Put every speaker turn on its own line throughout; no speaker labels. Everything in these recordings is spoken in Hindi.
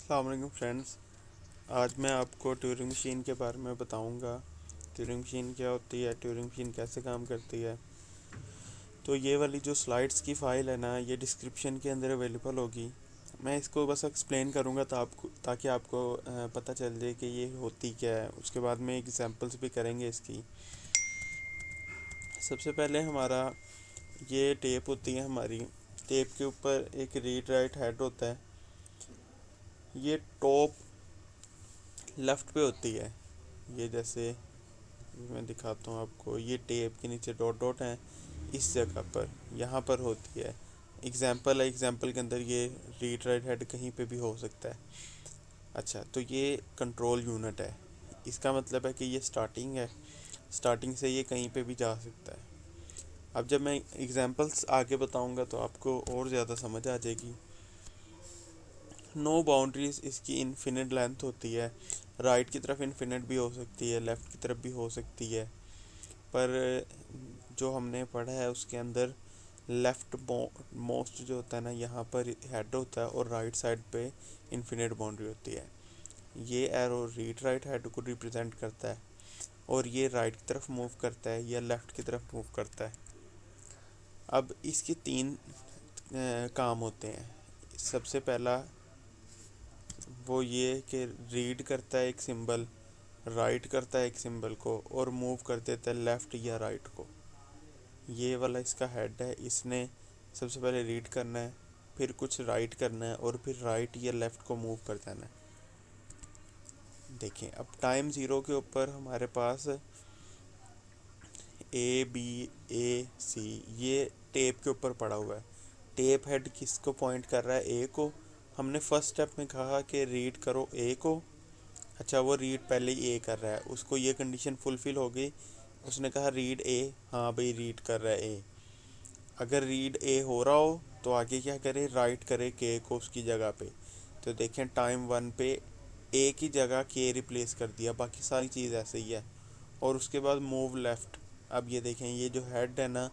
अस्सलाम वालेकुम फ्रेंड्स। आज मैं आपको ट्यूरिंग मशीन के बारे में बताऊंगा। ट्यूरिंग मशीन क्या होती है, ट्यूरिंग मशीन कैसे काम करती है। तो ये वाली जो स्लाइड्स की फ़ाइल है ना, ये डिस्क्रिप्शन के अंदर अवेलेबल होगी। मैं इसको बस एक्सप्लेन करूंगा ताकि आपको पता चल जाए कि ये होती क्या है। उसके बाद में एग्जांपल्स भी करेंगे इसकी। सबसे पहले हमारा ये टेप होती है हमारी। टेप के ऊपर एक रीड राइट हेड होता है। ये टॉप लेफ़्ट पे होती है। ये जैसे मैं दिखाता हूँ आपको, ये टेप के नीचे डॉट डॉट हैं, इस जगह पर यहाँ पर होती है। एग्जाम्पल है, एग्जाम्पल के अंदर ये रीड राइट हेड कहीं पे भी हो सकता है। अच्छा, तो ये कंट्रोल यूनिट है। इसका मतलब है कि ये स्टार्टिंग है, स्टार्टिंग से ये कहीं पे भी जा सकता है। अब जब मैं एग्जाम्पल्स आगे बताऊँगा तो आपको और ज़्यादा समझ आ जाएगी। नो बाउंड्रीज इसकी इन्फिनिट लेंथ होती है। राइट की तरफ इन्फिनिट भी हो सकती है, लेफ़्ट की तरफ भी हो सकती है। पर जो हमने पढ़ा है उसके अंदर लेफ़्ट मोस्ट जो होता है ना, यहाँ पर हेड होता है और राइट साइड पे इन्फिनिट बाउंड्री होती है। ये एरो रीड राइट हेड को रिप्रेजेंट करता है और ये राइट की तरफ मूव करता है या लेफ़्ट की तरफ मूव करता है। अब इसके तीन काम होते हैं। सबसे पहला वो ये कि रीड करता है एक सिंबल, राइट करता है एक सिंबल को और मूव कर देता है लेफ़्ट या राइट को। ये वाला इसका हेड है। इसने सबसे पहले रीड करना है, फिर कुछ राइट करना है और फिर राइट या लेफ़्ट को मूव कर देना है। देखें, अब टाइम ज़ीरो के ऊपर हमारे पास ए बी ए सी ये टेप के ऊपर पड़ा हुआ है। टेप हेड किसको पॉइंट कर रहा है? ए को। हमने फर्स्ट स्टेप में कहा कि रीड करो ए को। अच्छा, वो रीड पहले ही ए कर रहा है, उसको ये कंडीशन फुलफ़िल हो गई। उसने कहा रीड ए, हाँ भाई रीड कर रहा है ए। अगर रीड ए हो रहा हो तो आगे क्या करे? राइट करे के को उसकी जगह पे। तो देखें, टाइम वन पे ए की जगह के रिप्लेस कर दिया, बाकी सारी चीज़ ऐसे ही है। और उसके बाद मूव लेफ़्ट। अब ये देखें, ये जो हेड है ना,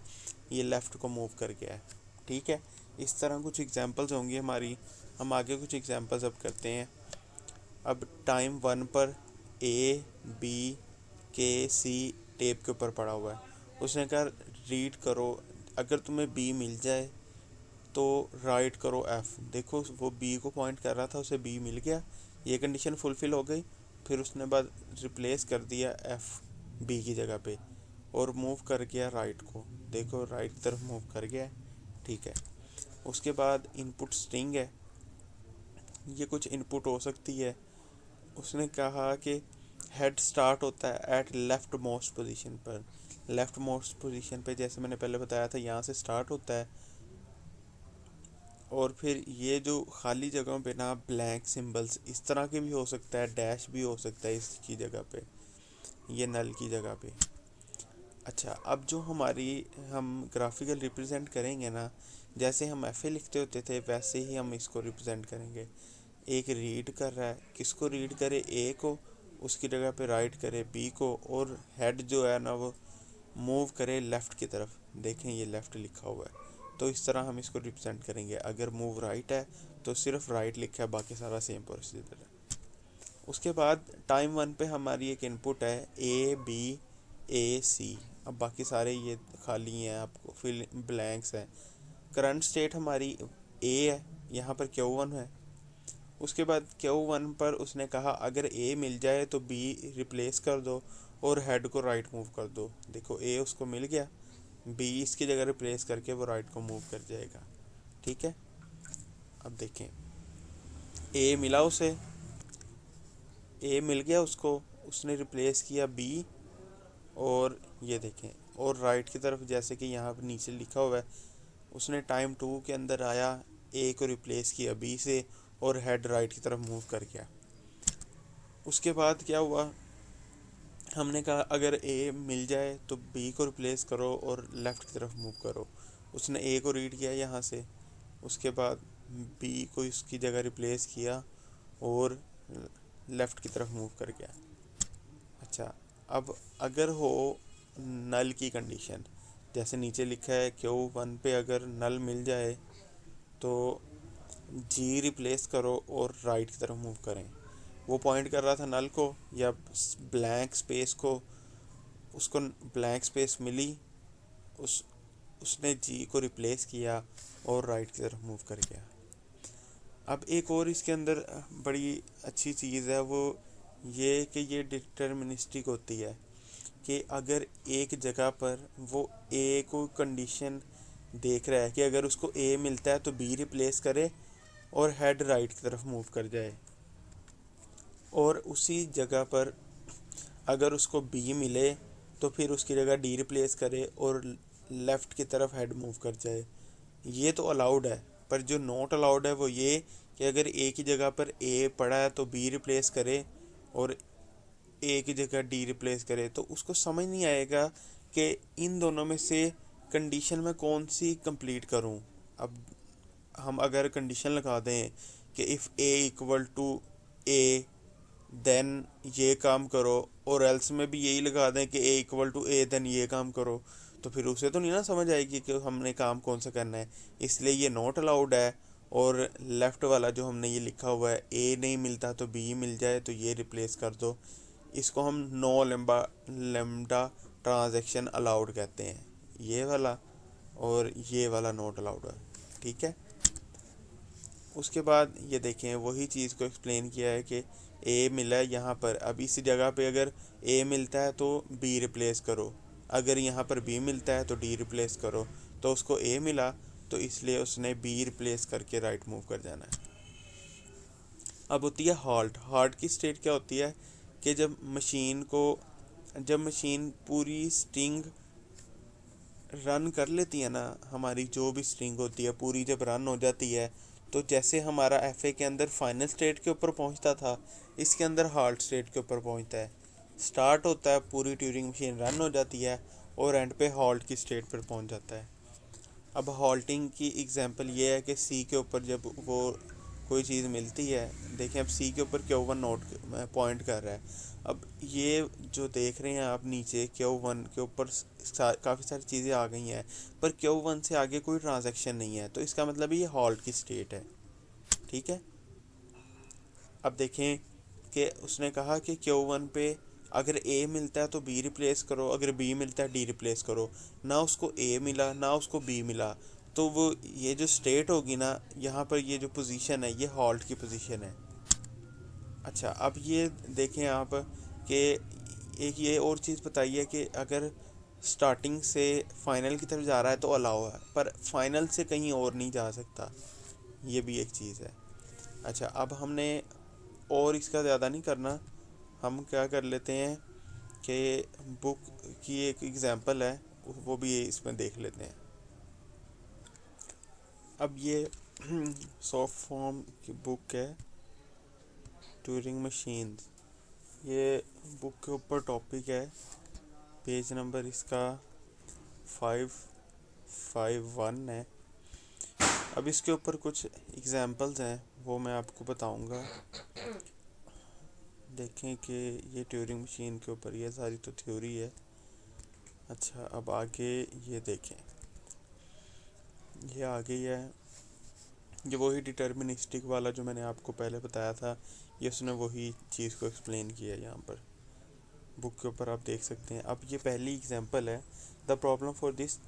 ये लेफ़्ट को मूव कर गया है। ठीक है, इस तरह कुछ एग्जांपल्स होंगी हमारी। हम आगे कुछ एग्जांपल्स अब करते हैं। अब टाइम वन पर ए बी के सी टेप के ऊपर पड़ा हुआ है। उसने कहा रीड करो, अगर तुम्हें बी मिल जाए तो राइट करो एफ़। देखो, वो बी को पॉइंट कर रहा था, उसे बी मिल गया, ये कंडीशन फुलफ़िल हो गई। फिर उसने बाद रिप्लेस कर दिया एफ़ बी की जगह पे और मूव कर गया राइट को। देखो, राइट की तरफ मूव कर गया है। ठीक है, उसके बाद इनपुट स्ट्रिंग है। ये कुछ इनपुट हो सकती है। उसने कहा कि हेड स्टार्ट होता है एट लेफ़्ट मोस्ट पोजीशन पर। लेफ़्ट मोस्ट पोजीशन पे जैसे मैंने पहले बताया था, यहाँ से स्टार्ट होता है और फिर ये जो खाली जगहों पे ना ब्लैंक सिंबल्स इस तरह के भी हो सकता है, डैश भी हो सकता है इसकी जगह पे, ये नल की जगह पे। अच्छा, अब जो हमारी हम ग्राफिकल रिप्रेजेंट करेंगे ना, जैसे हम एफ ए लिखते होते थे वैसे ही हम इसको रिप्रेजेंट करेंगे। एक रीड कर रहा है, किसको रीड करे? ए को, उसकी जगह पे राइट करे बी को और हेड जो है ना वो मूव करे लेफ़्ट की तरफ। देखें, ये लेफ़्ट लिखा हुआ है, तो इस तरह हम इसको रिप्रेजेंट करेंगे। अगर मूव राइट है तो सिर्फ राइट लिखा है, बाकी सारा सेम प्रोसीजर है। उसके बाद टाइम वन पे हमारी एक इनपुट है ए बी ए सी। अब बाकी सारे ये खाली हैं, आपको फिल ब्लैंक्स हैं। करंट स्टेट हमारी ए है, यहाँ पर क्यू वन है। उसके बाद क्यू वन पर उसने कहा अगर ए मिल जाए तो बी रिप्लेस कर दो और हेड को राइट मूव कर दो। देखो, ए उसको मिल गया, बी इसकी जगह रिप्लेस करके वो राइट को मूव कर जाएगा। ठीक है, अब देखें, ए मिला उसे, ए मिल गया उसको, उसने रिप्लेस किया बी और ये देखें, और राइट की तरफ जैसे कि यहाँ पर नीचे लिखा हुआ है, उसने टाइम टू के अंदर आया, ए को रिप्लेस किया बी से और हेड राइट की तरफ मूव कर गया। उसके बाद क्या हुआ? हमने कहा अगर ए मिल जाए तो बी को रिप्लेस करो और लेफ़्ट की तरफ मूव करो। उसने ए को रीड किया यहाँ से, उसके बाद बी को इसकी जगह रिप्लेस किया और लेफ़्ट की तरफ मूव कर गया। अच्छा, अब अगर हो नल की कंडीशन, जैसे नीचे लिखा है क्यू वन पे अगर नल मिल जाए तो जी रिप्लेस करो और राइट की तरफ मूव करें। वो पॉइंट कर रहा था नल को या ब्लैंक स्पेस को, उसको ब्लैंक स्पेस मिली, उसने जी को रिप्लेस किया और राइट की तरफ मूव कर गया। अब एक और इसके अंदर बड़ी अच्छी चीज़ है, वो ये कि ये डिटर्मिनिस्टिक होती है कि अगर एक जगह पर वो ए को कंडीशन देख रहा है कि अगर उसको ए मिलता है तो बी रिप्लेस करे और हेड राइट की तरफ मूव कर जाए, और उसी जगह पर अगर उसको बी मिले तो फिर उसकी जगह डी रिप्लेस करे और लेफ़्ट की तरफ हेड मूव कर जाए। ये तो अलाउड है, पर जो नॉट अलाउड है वो ये कि अगर ए की जगह पर ए पड़ा है तो बी रिप्लेस करे और ए की जगह डी रिप्लेस करे, तो उसको समझ नहीं आएगा कि इन दोनों में से कंडीशन में कौन सी कंप्लीट करूं। अब हम अगर कंडीशन लगा दें कि if A equal to A then ये काम करो, और एल्स में भी यही लगा दें कि ए इक्वल टू ए देन ये काम करो, तो फिर उसे तो नहीं ना समझ आएगी कि हमने काम कौन सा करना है। इसलिए ये नॉट अलाउड है। और लेफ़्ट वाला जो हमने ये लिखा हुआ है, ए नहीं मिलता तो बी मिल जाए तो ये रिप्लेस कर दो, इसको हम नो लेम्डा ट्रांजैक्शन अलाउड कहते हैं, ये वाला। और ये वाला नॉट अलाउड है, ठीक है। उसके बाद ये देखें, वही चीज़ को एक्सप्लेन किया है कि ए मिला है यहाँ पर, अब इस जगह पे अगर ए मिलता है तो बी रिप्लेस करो, अगर यहाँ पर बी मिलता है तो डी रिप्लेस करो। तो उसको ए मिला तो इसलिए उसने बी रिप्लेस करके राइट मूव कर जाना है। अब होती है हॉल्ट। हॉल्ट की स्टेट क्या होती है कि जब मशीन पूरी स्ट्रिंग रन कर लेती है ना, हमारी जो भी स्ट्रिंग होती है पूरी जब रन हो जाती है, तो जैसे हमारा एफए के अंदर फाइनल स्टेट के ऊपर पहुंचता था, इसके अंदर हॉल्ट स्टेट के ऊपर पहुंचता है। स्टार्ट होता है, पूरी ट्यूरिंग मशीन रन हो जाती है और एंड पे हॉल्ट की स्टेट पर पहुंच जाता है। अब हॉल्टिंग की एग्जांपल ये है कि सी के ऊपर जब वो कोई चीज़ मिलती है, देखें अब सी के ऊपर Q1 नोट पॉइंट कर रहा है। अब ये जो देख रहे हैं आप नीचे Q1 के ऊपर काफ़ी सारी चीज़ें आ गई हैं, पर Q1 से आगे कोई ट्रांजैक्शन नहीं है, तो इसका मतलब ये हॉल्ट की स्टेट है, ठीक है। अब देखें कि उसने कहा कि Q1 पे अगर ए मिलता है तो बी रिप्लेस करो, अगर बी मिलता है डी रिप्लेस करो। ना उसको ए मिला ना उसको बी मिला, तो वो ये जो स्टेट होगी ना, यहाँ पर ये जो पोजीशन है ये हॉल्ट की पोजीशन है। अच्छा, अब ये देखें आप कि एक ये और चीज़ बताइए कि अगर स्टार्टिंग से फाइनल की तरफ जा रहा है तो अलाउ है, पर फाइनल से कहीं और नहीं जा सकता, ये भी एक चीज़ है। अच्छा, अब हमने और इसका ज़्यादा नहीं करना, हम क्या कर लेते हैं कि बुक की एक एग्ज़ाम्पल है वो भी इसमें देख लेते हैं। अब ये सॉफ्ट फॉर्म की बुक है ट्यूरिंग मशीन, ये बुक के ऊपर टॉपिक है, पेज नंबर इसका 551 है। अब इसके ऊपर कुछ एग्जांपल्स हैं वो मैं आपको बताऊंगा। देखें कि ये ट्यूरिंग मशीन के ऊपर ये सारी तो थ्योरी है। अच्छा, अब आगे ये देखें, ये आ गई है, ये वही डिटर्मिनिस्टिक वाला जो मैंने आपको पहले बताया था, ये उसने वही चीज़ को एक्सप्लेन किया है यहाँ पर बुक के ऊपर, आप देख सकते हैं। अब ये पहली एग्जांपल है, the problem for this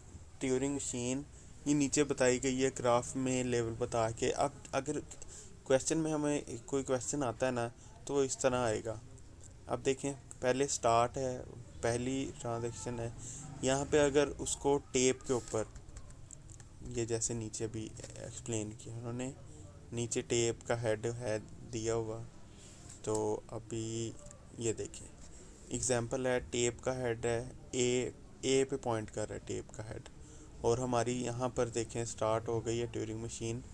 Turing machine, ये नीचे बताई गई है ग्राफ में लेवल बता के। अब अगर क्वेश्चन में हमें कोई क्वेश्चन आता है ना, तो वो इस तरह आएगा। अब देखें, पहले स्टार्ट है, पहली ट्रांजैक्शन है, यहाँ पे अगर उसको टेप के ऊपर, ये जैसे नीचे भी एक्सप्लेन किया उन्होंने, नीचे टेप का हेड है दिया हुआ, तो अभी ये देखें एग्जांपल है, टेप का हेड है ए पे पॉइंट कर रहा है टेप का हेड, और हमारी यहाँ पर देखें स्टार्ट हो गई है ट्यूरिंग मशीन।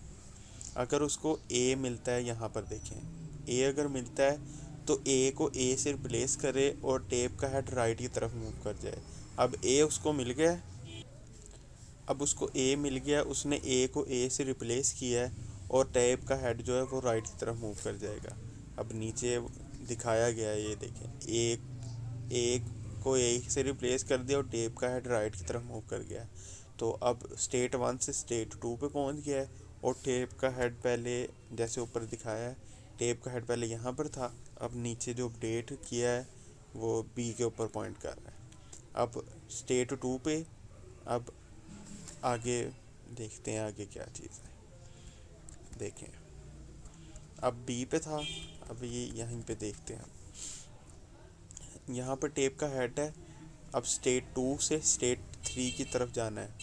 अगर उसको ए मिलता है, यहाँ पर देखें ए अगर मिलता है तो ए को ए से रिप्लेस करे और टेप का हेड राइट की तरफ मूव कर जाए। अब ए उसको मिल गया, अब उसको ए मिल गया, उसने ए को ए से रिप्लेस किया है और टेप का हेड जो है वो राइट की तरफ मूव कर जाएगा। अब नीचे दिखाया गया है, ये देखें ए को ए से रिप्लेस कर दिया और टेप का हेड राइट की तरफ मूव कर गया। तो अब स्टेट 1 से स्टेट 2 पे पहुंच गया है और टेप का हेड पहले जैसे ऊपर दिखाया है, टेप का हेड पहले यहाँ पर था, अब नीचे जो अपडेट किया है वो बी के ऊपर पॉइंट कर रहा है। अब स्टेट 2 पे, अब आगे देखते हैं आगे क्या चीज़ है। देखें, अब बी पे था, अब ये यहीं पे देखते हैं। यहाँ पर टेप का हेड है, अब स्टेट 2 से स्टेट 3 की तरफ जाना है,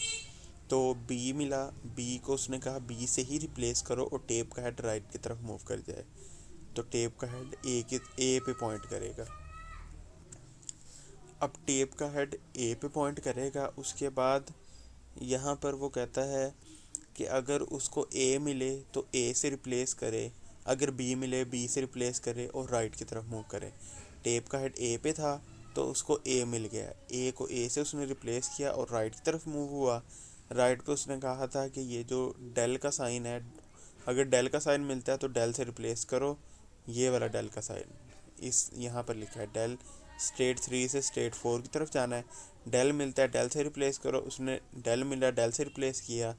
तो बी मिला, बी को उसने कहा बी से ही रिप्लेस करो और टेप का हेड राइट की तरफ मूव कर जाए, तो टेप का हेड ए पे पॉइंट करेगा। अब टेप का हेड ए पे पॉइंट करेगा, उसके बाद यहाँ पर वो कहता है कि अगर उसको ए मिले तो ए से रिप्लेस करे, अगर बी मिले बी से रिप्लेस करे और राइट की तरफ मूव करे। टेप का हेड ए पे था तो उसको ए मिल गया, ए को ए से उसने रिप्लेस किया और राइट की तरफ मूव हुआ। राइट पे उसने कहा था कि ये जो डेल का साइन है, अगर डेल का साइन मिलता है तो डेल से रिप्लेस करो, ये वाला डेल का साइन इस यहाँ पर लिखा है डेल। स्टेट 3 से स्टेट 4 की तरफ जाना है, डेल मिलता है डेल से रिप्लेस करो, उसने डेल मिला डेल से रिप्लेस किया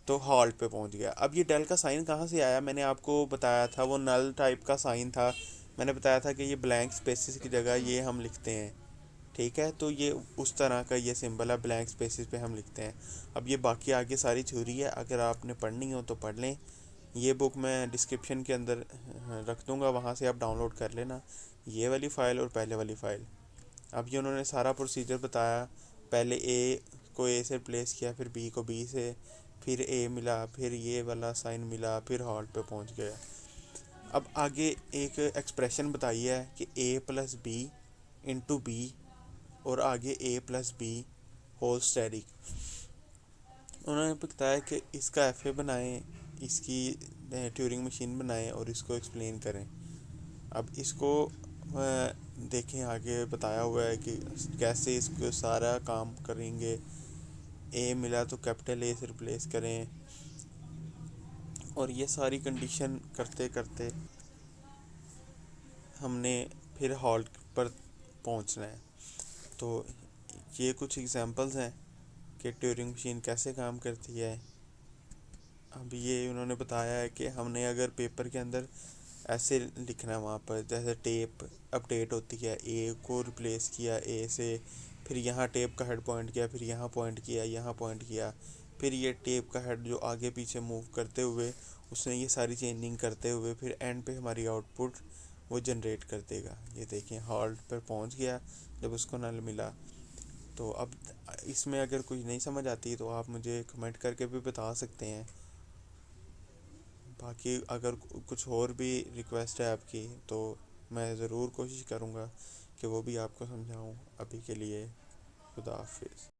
तो हॉल्ट पे पहुंच गया। अब ये डेल का साइन कहाँ से आया, मैंने आपको बताया था वो नल टाइप का साइन था। मैंने बताया था कि ये ब्लैंक स्पेसिस की जगह ये हम लिखते हैं, ठीक है, तो ये उस तरह का ये सिंबल है, ब्लैंक स्पेसिस पे हम लिखते हैं। अब ये बाकी आगे सारी थ्योरी है, अगर आपने पढ़नी हो तो पढ़ लें। ये बुक मैं डिस्क्रिप्शन के अंदर रख दूँगा, वहाँ से आप डाउनलोड कर लेना, ये वाली फ़ाइल और पहले वाली फ़ाइल। अब ये उन्होंने सारा प्रोसीजर बताया, पहले ए को ए से रिप्लेस किया, फिर बी को बी से, फिर ए मिला, फिर ये वाला साइन मिला, फिर हॉल्ट पे पहुंच गया। अब आगे एक एक्सप्रेशन बताई है कि ए प्लस बी इंटू बी और आगे ए प्लस बी होल स्टेरिक। उन्होंने बताया कि इसका एफ ए बनाएँ, इसकी ट्यूरिंग मशीन बनाएं और इसको एक्सप्लेन करें। अब इसको देखें, आगे बताया हुआ है कि कैसे इसको सारा काम करेंगे। ए मिला तो कैपिटल ए से रिप्लेस करें, और ये सारी कंडीशन करते करते हमने फिर हॉल्ट पर पहुंचना है। तो ये कुछ एग्जांपल्स हैं कि ट्यूरिंग मशीन कैसे काम करती है। अब ये उन्होंने बताया है कि हमने अगर पेपर के अंदर ऐसे लिखना है, वहाँ पर जैसे टेप अपडेट होती है, ए को रिप्लेस किया ए से, फिर यहाँ टेप का हेड पॉइंट किया, फिर यहाँ पॉइंट किया, यहाँ पॉइंट किया, फिर ये टेप का हेड जो आगे पीछे मूव करते हुए उसने ये सारी चेंजिंग करते हुए फिर एंड पे हमारी आउटपुट वो जनरेट कर देगा। ये देखें हॉल्ट पर पहुँच गया जब उसको नल मिला। तो अब इसमें अगर कुछ नहीं समझ आती तो आप मुझे कमेंट करके भी बता सकते हैं। बाकी अगर कुछ और भी रिक्वेस्ट है आपकी तो मैं ज़रूर कोशिश करूँगा कि वो भी आपको समझाऊँ। अभी के लिए खुदा हाफिज़।